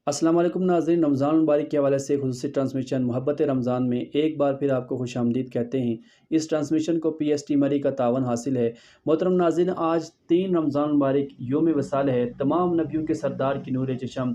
السلام علیکم ناظرین، رمضان المبارک کے حوالے سے خصوصی ٹرانسمیشن محبت رمضان میں ایک بار پھر آپ کو خوش آمدید کہتے ہیں۔ اس ٹرانسمیشن کو پی ایس ٹی مری کا تعاون حاصل ہے۔ محترم ناظرین، آج 3 رمضان المبارک یوم وصال ہے۔ تمام نبیوں کے سردار کی نور چشم،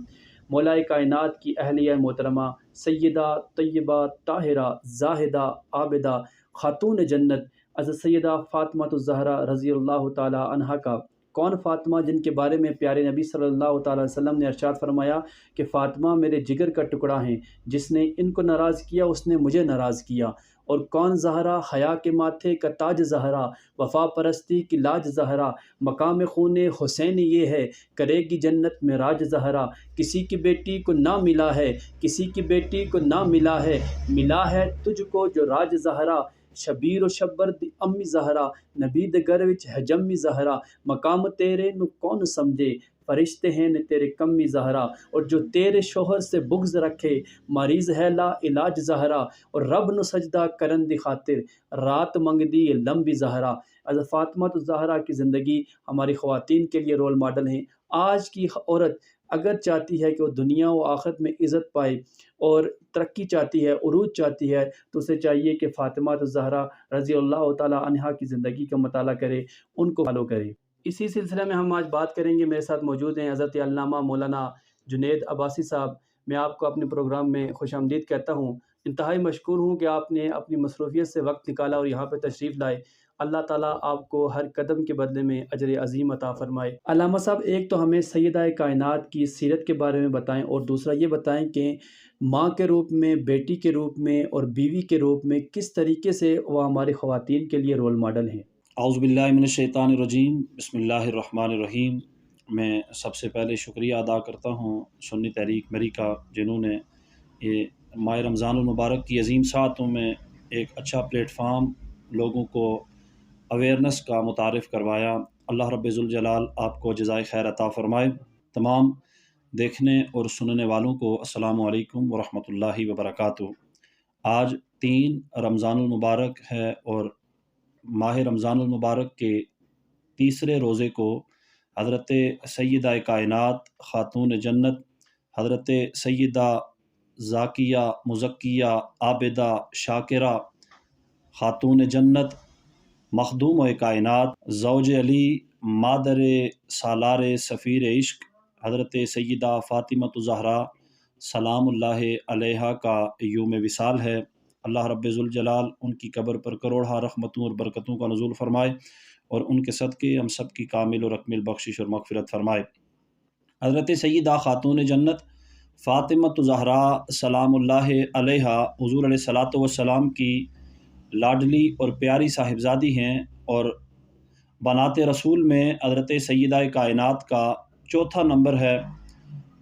مولائے کائنات کی اہلیہ محترمہ سیدہ طیبہ طاہرہ زاہدہ عابدہ خاتون جنت حضرت سیدہ فاطمہ الزہرا رضی اللہ تعالی عنہا کا کون فاطمہ، جن کے بارے میں پیارے نبی صلی اللہ تعالی وسلم نے ارشاد فرمایا کہ فاطمہ میرے جگر کا ٹکڑا ہیں، جس نے ان کو ناراض کیا اس نے مجھے ناراض کیا۔ اور کون زہرا، حیا کے ماتھے کا تاج زہرا، وفا پرستی کی لاج زہرا، مقام خون حسین یہ ہے، کرے گی جنت میں راج زہرا۔ کسی کی بیٹی کو نہ ملا ہے، کسی کی بیٹی کو نہ ملا ہے، ملا ہے تجھ کو جو راج زہرا۔ شبیر و شبر دی امی زہرا، نبی دے گھر وچ ہے جمی زہرا، مقام تیرے نو کون سمجھے، فرشتے ہیں نے تیرے کمی زہرا۔ اور جو تیرے شوہر سے بغض رکھے، مریض ہے لا علاج زہرا، اور رب نو سجدہ کرن دی خاطر رات منگ دی لمبی زہرا۔ حضرت فاطمہ الزہرا کی زندگی ہماری خواتین کے لیے رول ماڈل ہیں۔ آج کی عورت اگر چاہتی ہے کہ وہ دنیا و آخرت میں عزت پائے اور ترقی چاہتی ہے، عروج چاہتی ہے، تو اسے چاہیے کہ فاطمہ الزہرا رضی اللہ تعالی عنہا کی زندگی کا مطالعہ کرے، ان کو فالو کرے۔ اسی سلسلے میں ہم آج بات کریں گے، میرے ساتھ موجود ہیں حضرت علامہ مولانا جنید عباسی صاحب۔ میں آپ کو اپنے پروگرام میں خوش آمدید کہتا ہوں۔ انتہائی مشکور ہوں کہ آپ نے اپنی مصروفیت سے وقت نکالا اور یہاں پہ تشریف لائے۔ اللہ تعالیٰ آپ کو ہر قدم کے بدلے میں اجر عظیم عطا فرمائے۔ علامہ صاحب، ایک تو ہمیں سیدہ کائنات کی سیرت کے بارے میں بتائیں، اور دوسرا یہ بتائیں کہ ماں کے روپ میں، بیٹی کے روپ میں اور بیوی کے روپ میں کس طریقے سے وہ ہماری خواتین کے لیے رول ماڈل ہیں۔ اعوذ باللہ من الشیطان الرجیم، بسم اللہ الرحمن الرحیم۔ میں سب سے پہلے شکریہ ادا کرتا ہوں سنی تحریک مری کا، جنہوں نے یہ ماہ رمضان المبارک کی عظیم ساعتوں میں ایک اچھا پلیٹ فارم لوگوں کو اویئرنس کا متعارف کروایا۔ اللہ رب ذوالجلال آپ کو جزائے خیر عطا فرمائے۔ تمام دیکھنے اور سننے والوں کو السلام علیکم ورحمۃ اللہ وبرکاتہ۔ آج 3 رمضان المبارک ہے، اور ماہ رمضان المبارک کے تیسرے روزے کو حضرت سیدہ کائنات خاتون جنت حضرت سیدہ زاکیہ مزکیہ عابدہ شاکرہ خاتون جنت مخدوم کائنات زوج علی مادر سالار سفیر عشق حضرت سیدہ فاطمہ الزہرا سلام اللہ علیہا کا یوم وصال ہے۔ اللہ رب ذوالجلال ان کی قبر پر کروڑہ رحمتوں اور برکتوں کا نزول فرمائے، اور ان کے صدقے ہم سب کی کامل اور اکمل بخشش اور مغفرت فرمائے۔ حضرت سیدہ خاتون جنت فاطمہ الزہرا سلام اللہ علیہا حضور علیہ الصلوۃ والسلام کی لاڈلی اور پیاری صاحبزادی ہیں، اور بنات رسول میں حضرت سیدہ کائنات کا چوتھا نمبر ہے،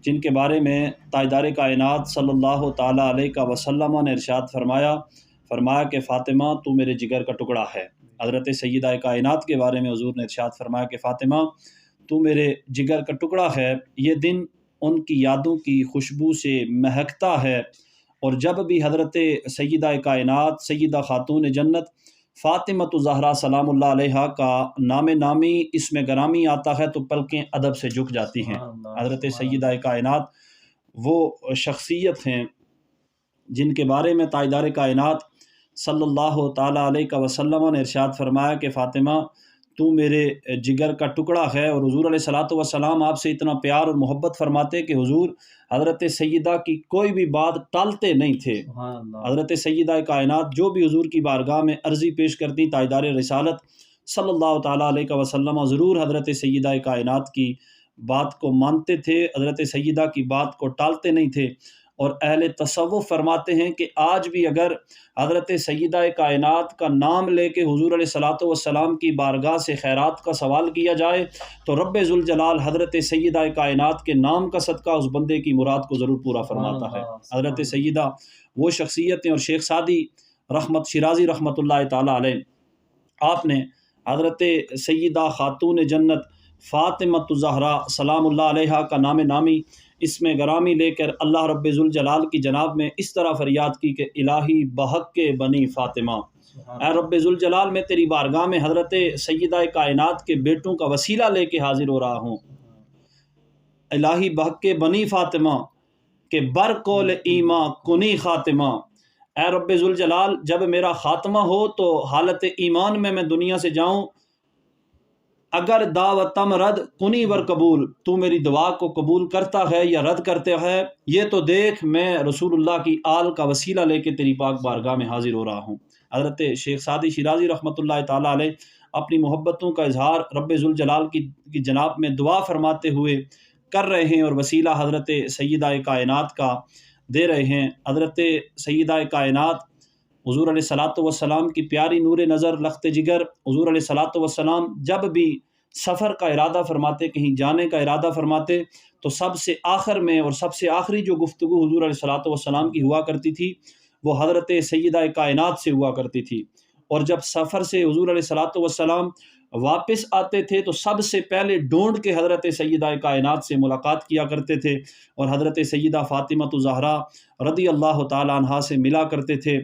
جن کے بارے میں تاجدار کائنات صلی اللہ تعالیٰ علیہ وسلم نے ارشاد فرمایا کہ فاطمہ تو میرے جگر کا ٹکڑا ہے۔ حضرت سیدہ کائنات کے بارے میں حضور نے ارشاد فرمایا کہ فاطمہ تو میرے جگر کا ٹکڑا ہے۔ یہ دن ان کی یادوں کی خوشبو سے مہکتا ہے، اور جب بھی حضرت سیدہ کائنات سیدہ خاتون جنت فاطمہ الزہرا سلام اللہ علیہا کا نام نامی اسم گرامی آتا ہے تو پلکیں ادب سے جھک جاتی ہیں۔ حضرت سیدہ کائنات وہ شخصیت ہیں جن کے بارے میں تاجدار کائنات صلی اللہ تعالیٰ علیہ وسلم نے ارشاد فرمایا کہ فاطمہ تو میرے جگر کا ٹکڑا ہے، اور حضور علیہ الصلوۃ والسلام آپ سے اتنا پیار اور محبت فرماتے کہ حضور حضرت سیدہ کی کوئی بھی بات ٹالتے نہیں تھے۔ حضرت سیدہ کائنات جو بھی حضور کی بارگاہ میں عرضی پیش کرتی، تاجدار رسالت صلی اللہ تعالیٰ علیہ وسلم ضرور حضرت سیدہ کائنات کی بات کو مانتے تھے، حضرت سیدہ کی بات کو ٹالتے نہیں تھے۔ اور اہل تصوف فرماتے ہیں کہ آج بھی اگر حضرت سیدہ کائنات کا نام لے کے حضور علیہ الصلوۃ والسلام کی بارگاہ سے خیرات کا سوال کیا جائے تو رب ذوالجلال حضرت سیدہ کائنات کے نام کا صدقہ اس بندے کی مراد کو ضرور پورا فرماتا ہے۔ حضرت سیدہ وہ شخصیتیں، اور شیخ سعدی شیرازی رحمۃ اللہ تعالیٰ علیہ، آپ نے حضرت سیدہ خاتون جنت فاطمہ الزہرا سلام اللہ علیہا کا نام نامی اسم گرامی لے کر اللہ رب ذوالجلال کی جناب میں اس طرح فریاد کی کہ الہی بحق کے بنی فاطمہ، اے رب ذوالجلال میں تیری بارگاہ میں حضرت سیدہ کائنات کے بیٹوں کا وسیلہ لے کے حاضر ہو رہا ہوں۔ الہی بحق کے بنی فاطمہ، کہ بر قول ایمان کنی خاتمہ، اے رب ذوالجلال جب میرا خاتمہ ہو تو حالت ایمان میں دنیا سے جاؤں، اگر دعوتم رد کنی ور قبول، تو میری دعا کو قبول کرتا ہے یا رد کرتے ہے، یہ تو دیکھ میں رسول اللہ کی آل کا وسیلہ لے کے تیری پاک بارگاہ میں حاضر ہو رہا ہوں۔ حضرت شیخ سعدی شیرازی رحمۃ اللہ تعالیٰ علیہ اپنی محبتوں کا اظہار رب ذوالجلال کی جناب میں دعا فرماتے ہوئے کر رہے ہیں، اور وسیلہ حضرت سیدہ کائنات کا دے رہے ہیں۔ حضرت سیدہ کائنات حضور علیہ الصلوۃ والسلام کی پیاری نور نظر لخت جگر، حضور علیہ الصلوۃ والسلام جب بھی سفر کا ارادہ فرماتے، کہیں جانے کا ارادہ فرماتے، تو سب سے آخر میں اور سب سے آخری جو گفتگو حضور علیہ الصلوۃ والسلام کی ہوا کرتی تھی وہ حضرت سیدہ کائنات سے ہوا کرتی تھی، اور جب سفر سے حضور علیہ الصلوۃ والسلام واپس آتے تھے تو سب سے پہلے ڈھونڈ کے حضرت سیدہ کائنات سے ملاقات کیا کرتے تھے، اور حضرت سیدہ فاطمہ الزہرا رضی اللہ تعالی عنہا سے ملا کرتے تھے۔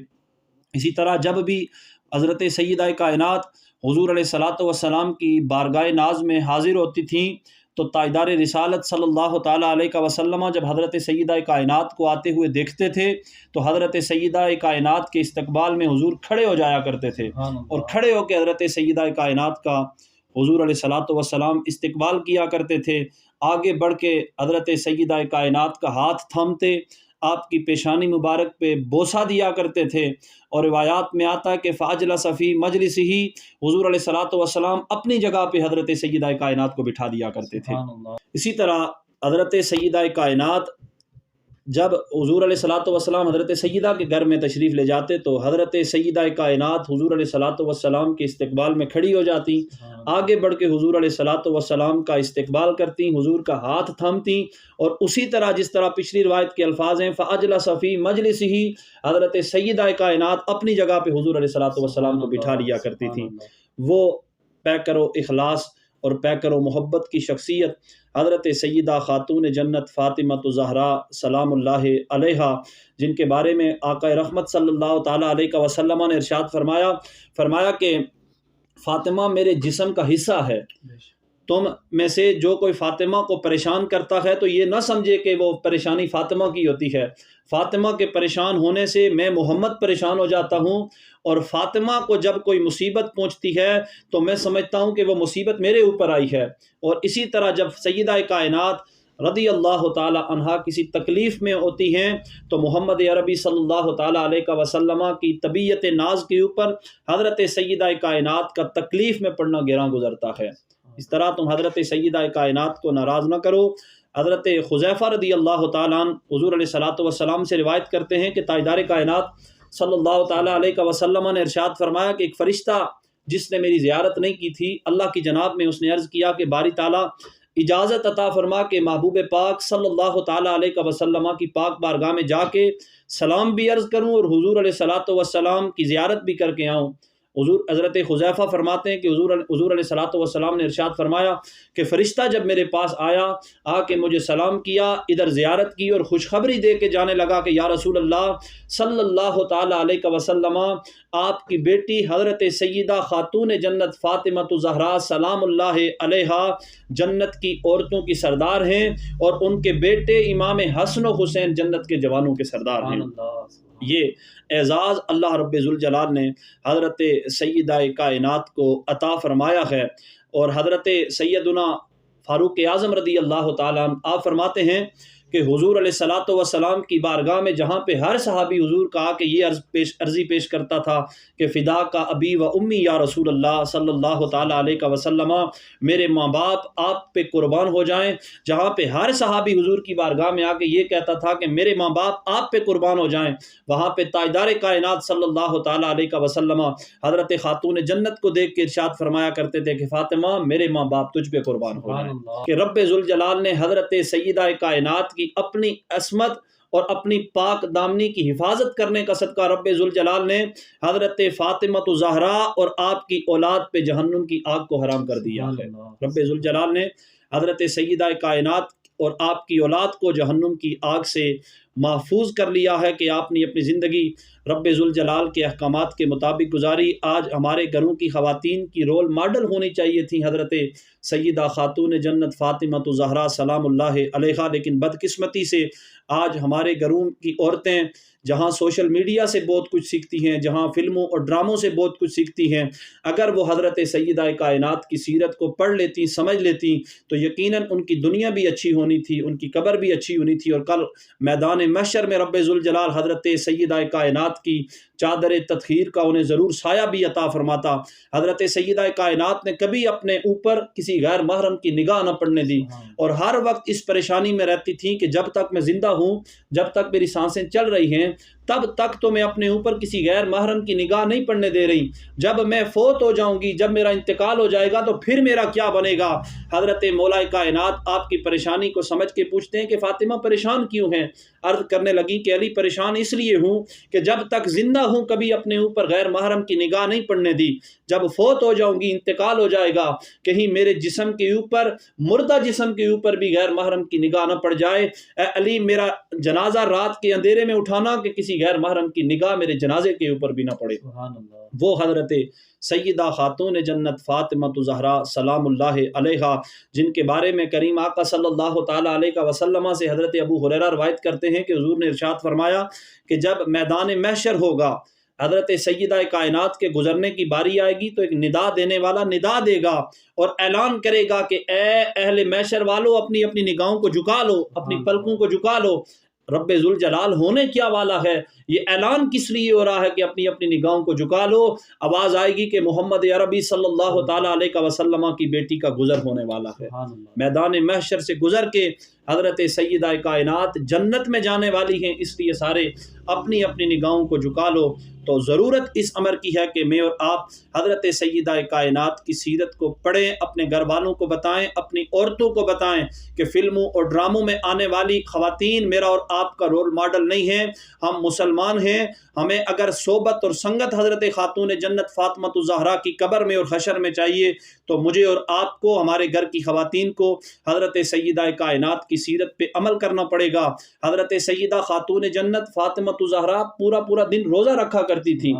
اسی طرح جب بھی حضرت سیدہ کائنات حضور علیہ الصلوۃ والسلام کی بارگاہ ناز میں حاضر ہوتی تھیں تو تاجدار رسالت صلی اللہ تعالیٰ علیہ وسلم جب حضرت سیدہ کائنات کو آتے ہوئے دیکھتے تھے تو حضرت سیدہ کائنات کے استقبال میں حضور کھڑے ہو جایا کرتے تھے، اور کھڑے ہو کے حضرت سیدہ کائنات کا حضور علیہ الصلوۃ والسلام استقبال کیا کرتے تھے۔ آگے بڑھ کے حضرت سیدہ کائنات کا ہاتھ تھامتے، آپ کی پیشانی مبارک پہ بوسہ دیا کرتے تھے، اور روایات میں آتا ہے کہ فاجلس فی مجلس ہی، حضور علیہ الصلوۃ والسلام اپنی جگہ پہ حضرت سیدہ کائنات کو بٹھا دیا کرتے تھے۔ اسی طرح حضرت سیدہ کائنات جب حضور علیہ الصلوۃ والسلام حضرت سیدہ کے گھر میں تشریف لے جاتے تو حضرت سیدہ کائنات حضور علیہ الصلوۃ والسلام کے استقبال میں کھڑی ہو جاتی، آگے بڑھ کے حضور علیہ الصلوۃ والسلام کا استقبال کرتی، حضور کا ہاتھ تھامتی، اور اسی طرح جس طرح پچھلی روایت کے الفاظ ہیں فاجلس فی مجلس ہی، حضرت سیدہ کائنات اپنی جگہ پہ حضور علیہ الصلوۃ والسلام کو بٹھا لیا کرتی تھی۔ وہ پیکر و اخلاص اور پیکر و محبت کی شخصیت حضرت سیدہ خاتون جنت فاطمہ الزہرا سلام اللہ علیہا، جن کے بارے میں آقا رحمت صلی اللہ تعالیٰ علیہ وسلم نے ارشاد فرمایا کہ فاطمہ میرے جسم کا حصہ ہے، تم میں سے جو کوئی فاطمہ کو پریشان کرتا ہے تو یہ نہ سمجھے کہ وہ پریشانی فاطمہ کی ہوتی ہے، فاطمہ کے پریشان ہونے سے میں محمد پریشان ہو جاتا ہوں، اور فاطمہ کو جب کوئی مصیبت پہنچتی ہے تو میں سمجھتا ہوں کہ وہ مصیبت میرے اوپر آئی ہے۔ اور اسی طرح جب سیدہ کائنات رضی اللہ تعالی عنہا کسی تکلیف میں ہوتی ہیں تو محمد عربی صلی اللہ تعالیٰ علیہ وسلم کی طبیعت ناز کے اوپر حضرت سیدہ کائنات کا تکلیف میں پڑنا گراں گزرتا ہے۔ اس طرح تم حضرت سیدہ کائنات کو ناراض نہ کرو۔ حضرت حذیفہ رضی اللہ تعالیٰ عنہ حضور علیہ الصلوۃ والسلام سے روایت کرتے ہیں کہ تاجدار کائنات صلی اللہ تعالیٰ علیہ وسلم نے ارشاد فرمایا کہ ایک فرشتہ جس نے میری زیارت نہیں کی تھی اللہ کی جناب میں، اس نے عرض کیا کہ باری تعالیٰ اجازت عطا فرما کہ محبوب پاک صلی اللہ تعالیٰ علیہ وسلم کی پاک بارگاہ میں جا کے سلام بھی عرض کروں اور حضور علیہ الصلوۃ والسلام کی زیارت بھی کر کے آؤں۔ حضور حضرت حذیفہ فرماتے ہیں کہ حضور علیہ الصلوۃ والسلام نے ارشاد فرمایا کہ فرشتہ جب میرے پاس آ کے مجھے سلام کیا، ادھر زیارت کی اور خوشخبری دے کے جانے لگا کہ یا رسول اللہ صلی اللہ تعالیٰ علیہ وسلم، آپ کی بیٹی حضرت سیدہ خاتون جنت فاطمہ الزہرا سلام اللہ علیہا جنت کی عورتوں کی سردار ہیں، اور ان کے بیٹے امام حسن و حسین جنت کے جوانوں کے سردار ہیں۔ یہ اعزاز اللہ رب ذوالجلال نے حضرت سیدہ کائنات کو عطا فرمایا ہے۔ اور حضرت سیدنا فاروق اعظم رضی اللہ تعالیٰ عنہ آپ فرماتے ہیں کہ حضور علیہ الصلوۃ والسلام کی بارگاہ میں جہاں پہ ہر صحابی حضور کا کہ یہ عرضی پیش کرتا تھا کہ فدا کا ابی و امی یا رسول اللہ صلی اللہ تعالیٰ علیہ وسلم، میرے ماں باپ آپ پہ قربان ہو جائیں، جہاں پہ ہر صحابی حضور کی بارگاہ میں آ کے یہ کہتا تھا کہ میرے ماں باپ آپ پہ قربان ہو جائیں، وہاں پہ تاجدار کائنات صلی اللہ تعالیٰ علیہ وسلم حضرت خاتون جنت کو دیکھ کے ارشاد فرمایا کرتے تھے کہ فاطمہ میرے ماں باپ تجھ پہ قربان ہو جائیں۔ کہ رب ذوالجلال نے حضرت سیدہ کائنات کی اپنی عصمت اور اپنی پاک دامنی کی حفاظت کرنے کا صدقہ رب ذوالجلال نے حضرت فاطمہ الزہرا اور آپ کی اولاد پہ جہنم کی آگ کو حرام کر دیا ہے۔ رب ذوالجلال نے حضرت سیدہ کائنات اور آپ کی اولاد کو جہنم کی آگ سے محفوظ کر لیا ہے کہ آپ نے اپنی زندگی رب ذوالجلال کے احکامات کے مطابق گزاری۔ آج ہمارے گھروں کی خواتین کی رول ماڈل ہونی چاہیے تھیں حضرت سیدہ خاتون جنت فاطمہ الزہرا سلام اللہ علیہا، لیکن بدقسمتی سے آج ہمارے گھروں کی عورتیں جہاں سوشل میڈیا سے بہت کچھ سیکھتی ہیں، جہاں فلموں اور ڈراموں سے بہت کچھ سیکھتی ہیں، اگر وہ حضرت سیدہ کائنات کی سیرت کو پڑھ لیتی، سمجھ لیتی، تو یقیناً ان کی دنیا بھی اچھی ہونی تھی، ان کی قبر بھی اچھی ہونی تھی، اور کل میدان محشر میں رب ذوالجلال حضرت سیدہ کائنات کی چادر تطہیر کا انہیں ضرور سایہ بھی عطا فرماتا۔ حضرت سیدہ کائنات نے کبھی اپنے اوپر کسی غیر محرم کی نگاہ نہ پڑنے دی، اور ہر وقت اس پریشانی میں رہتی تھی کہ جب تک میں زندہ ہوں، جب تک میری سانسیں چل رہی ہیں، تب تک تو میں اپنے اوپر کسی غیر محرم کی نگاہ نہیں پڑنے دے رہی، جب میں فوت ہو جاؤں گی، جب میرا انتقال ہو جائے گا تو پھر میرا کیا بنے گا۔ حضرت مولا کائنات آپ کی پریشانی کو سمجھ کے پوچھتے ہیں کہ فاطمہ پریشان کیوں ہیں؟ عرض کرنے لگی کہ علی پریشان اس لیے ہوں کہ جب تک زندہ ہوں کبھی اپنے اوپر غیر محرم کی نگاہ نہیں پڑنے دی، جب فوت ہو جاؤں گی، انتقال ہو جائے گا، کہیں میرے جسم کے اوپر، مردہ جسم کے اوپر بھی غیر محرم کی نگاہ نہ پڑ جائے۔ اے علی میرا جنازہ رات کے اندھیرے میں اٹھانا کہ کسی غیر محرم کی نگاہ میرے جنازے کے اوپر بھی نہ پڑے۔ سبحان اللہ۔ وہ حضرت سیدہ خاتون جنت فاطمہ الزہرا سلام اللہ علیہا، جن کے بارے میں کریم آقا صلی اللہ تعالیٰ علیہ وسلم سے حضرت ابو ہریرہ روایت کرتے ہیں کہ حضور نے ارشاد فرمایا کہ جب میدان محشر ہوگا، حضرت سیدہ کائنات کے گزرنے کی باری آئے گی تو ایک ندا دینے والا ندا دے گا اور اعلان کرے گا کہ اے اہل محشر والو، اپنی اپنی نگاہوں کو جھکا لو، اپنی پلکوں کو جھکا لو، رب ذوالجلال ہونے کیا والا ہے۔ یہ اعلان کس لیے ہو رہا ہے کہ اپنی اپنی نگاہوں کو جھکا لو؟ آواز آئے گی کہ محمد عربی صلی اللہ تعالیٰ علیہ وسلم کی بیٹی کا گزر ہونے والا ہے۔ میدان محشر سے گزر کے حضرت سیدہ کائنات جنت میں جانے والی ہیں، اس لیے سارے اپنی اپنی نگاہوں کو جھکا لو۔ تو ضرورت اس امر کی ہے کہ میں اور آپ حضرت سیدہ کائنات کی سیرت کو پڑھیں، اپنے گھر والوں کو بتائیں، اپنی عورتوں کو بتائیں کہ فلموں اور ڈراموں میں آنے والی خواتین میرا اور آپ کا رول ماڈل نہیں ہیں، ہم مسلمان ہیں۔ ہمیں اگر صحبت اور سنگت حضرت خاتون جنت فاطمہ الزہرا کی قبر میں اور حشر میں چاہیے تو مجھے اور آپ کو، ہمارے گھر کی خواتین کو حضرت سیدہ کائنات کی سیرت پہ عمل کرنا پڑے گا۔ حضرت سیدہ خاتون جنت فاطمہ الزہرا پورا دن روزہ رکھا کرتی تھی،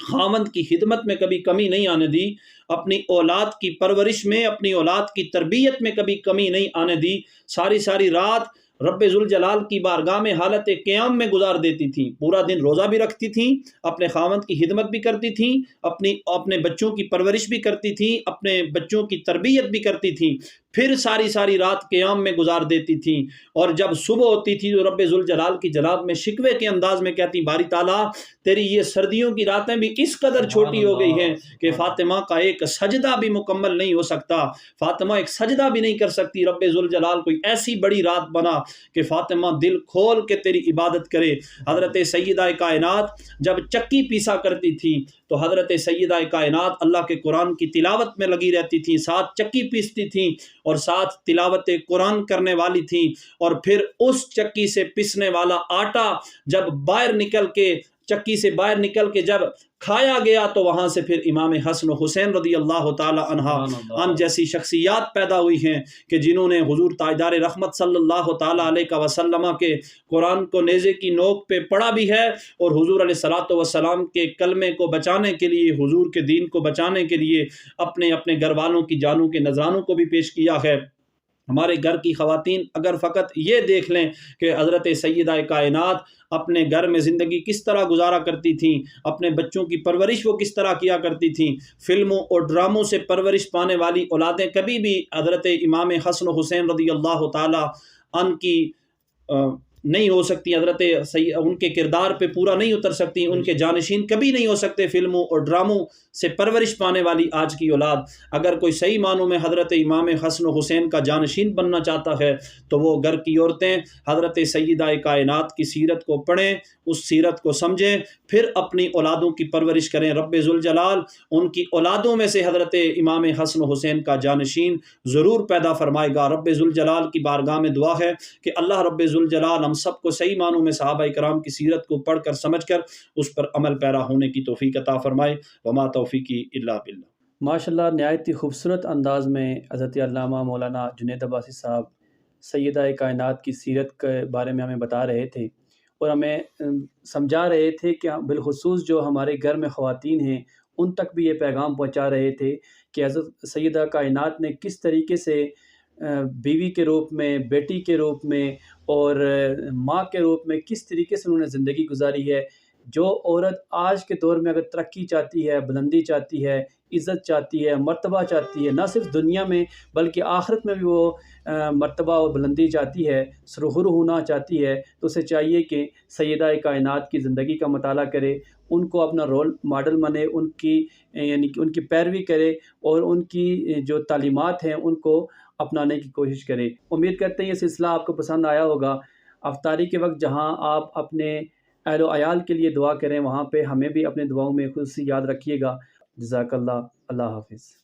خاوند کی خدمت میں کبھی کمی نہیں آنے دی، اپنی اولاد کی پرورش میں، اپنی اولاد کی تربیت میں کبھی کمی نہیں آنے دی، ساری رات رب ذوالجلال کی بارگاہ میں حالت قیام میں گزار دیتی تھی، پورا دن روزہ بھی رکھتی تھیں، اپنے خاوند کی خدمت بھی کرتی تھیں، اپنے بچوں کی پرورش بھی کرتی تھیں، اپنے بچوں کی تربیت بھی کرتی تھیں، پھر ساری رات قیام میں گزار دیتی تھیں، اور جب صبح ہوتی تھی تو رب ذوالجلال کی جناب میں شکوے کے انداز میں کہتی، باری تعالیٰ تیری یہ سردیوں کی راتیں بھی اس قدر چھوٹی ہو گئی ہیں کہ فاطمہ کا ایک سجدہ بھی مکمل نہیں ہو سکتا، فاطمہ ایک سجدہ بھی نہیں کر سکتی، رب ذوالجلال کوئی ایسی بڑی رات بنا کہ فاطمہ دل کھول کے تیری عبادت کرے۔ حضرت سیدہ کائنات جب چکی پیسا کرتی تھی تو حضرت سیدہ کائنات اللہ کے قرآن کی تلاوت میں لگی رہتی تھیں، ساتھ چکی پیستی تھیں اور ساتھ تلاوت قرآن کرنے والی تھیں، اور پھر اس چکی سے پسنے والا آٹا جب چکی سے باہر نکل کے جب کھایا گیا تو وہاں سے پھر امام حسن و حسین رضی اللہ تعالی عنہ جیسی شخصیات پیدا ہوئی ہیں کہ جنہوں نے حضور تاجدار رحمت صلی اللہ تعالی علیہ وسلم کے قرآن کو نیزے کی نوک پہ پڑھا بھی ہے، اور حضور علیہ الصلوۃ والسلام کے کلمے کو بچانے کے لیے، حضور کے دین کو بچانے کے لیے اپنے گھر والوں کی جانوں کے نذرانوں کو بھی پیش کیا ہے۔ ہمارے گھر کی خواتین اگر فقط یہ دیکھ لیں کہ حضرت سیدہ کائنات اپنے گھر میں زندگی کس طرح گزارا کرتی تھیں، اپنے بچوں کی پرورش وہ کس طرح کیا کرتی تھیں، فلموں اور ڈراموں سے پرورش پانے والی اولادیں کبھی بھی حضرت امام حسن و حسین رضی اللہ تعالی عنہ کی نہیں ہو سکتی، ان کے کردار پہ پورا نہیں اتر سکتی، ان کے جانشین کبھی نہیں ہو سکتے۔ فلموں اور ڈراموں سے پرورش پانے والی آج کی اولاد اگر کوئی صحیح معنوں میں حضرت امام حسن و حسین کا جانشین بننا چاہتا ہے تو وہ گھر کی عورتیں حضرت سیدہ کائنات کی سیرت کو پڑھیں، اس سیرت کو سمجھیں، پھر اپنی اولادوں کی پرورش کریں۔ رب ذوالجلال ان کی اولادوں میں سے حضرت امام حسن و حسین کا جانشین ضرور پیدا فرمائے گا۔ رب ذوالجلال کی بارگاہ میں دعا ہے کہ اللہ رب ذوالجلال ہم سب کو صحیح معنوں میں صحابہ کرام کی سیرت کو پڑھ کر سمجھ کر اس پر عمل پیرا ہونے کی توفیق عطا فرمائے۔ وما توفیقی الا باللہ۔ ماشاءاللہ، نہایت ہی خوبصورت انداز میں حضرت علامہ مولانا جنید عباسی صاحب سیدہ کائنات کی سیرت کے بارے میں ہمیں بتا رہے تھے، اور ہمیں سمجھا رہے تھے کہ بالخصوص جو ہمارے گھر میں خواتین ہیں ان تک بھی یہ پیغام پہنچا رہے تھے کہ حضرت سیدہ کائنات نے کس طریقے سے بیوی کے روپ میں، بیٹی کے روپ میں اور ماں کے روپ میں کس طریقے سے انہوں نے زندگی گزاری ہے۔ جو عورت آج کے دور میں اگر ترقی چاہتی ہے، بلندی چاہتی ہے، عزت چاہتی ہے، مرتبہ چاہتی ہے، نہ صرف دنیا میں بلکہ آخرت میں بھی وہ مرتبہ اور بلندی چاہتی ہے، سرخرو ہونا چاہتی ہے، تو اسے چاہیے کہ سیدہ کائنات کی زندگی کا مطالعہ کرے، ان کو اپنا رول ماڈل مانے، ان کی یعنی کہ ان کی پیروی کرے اور ان کی جو تعلیمات ہیں ان کو اپنانے کی کوشش کرے۔ امید کرتے ہیں یہ سلسلہ آپ کو پسند آیا ہوگا۔ افطاری کے وقت جہاں آپ اپنے اہل و عیال کے لیے دعا کریں، وہاں پہ ہمیں بھی اپنے دعاؤں میں خصوصی یاد رکھیے گا۔ جزاک اللہ۔ اللہ حافظ۔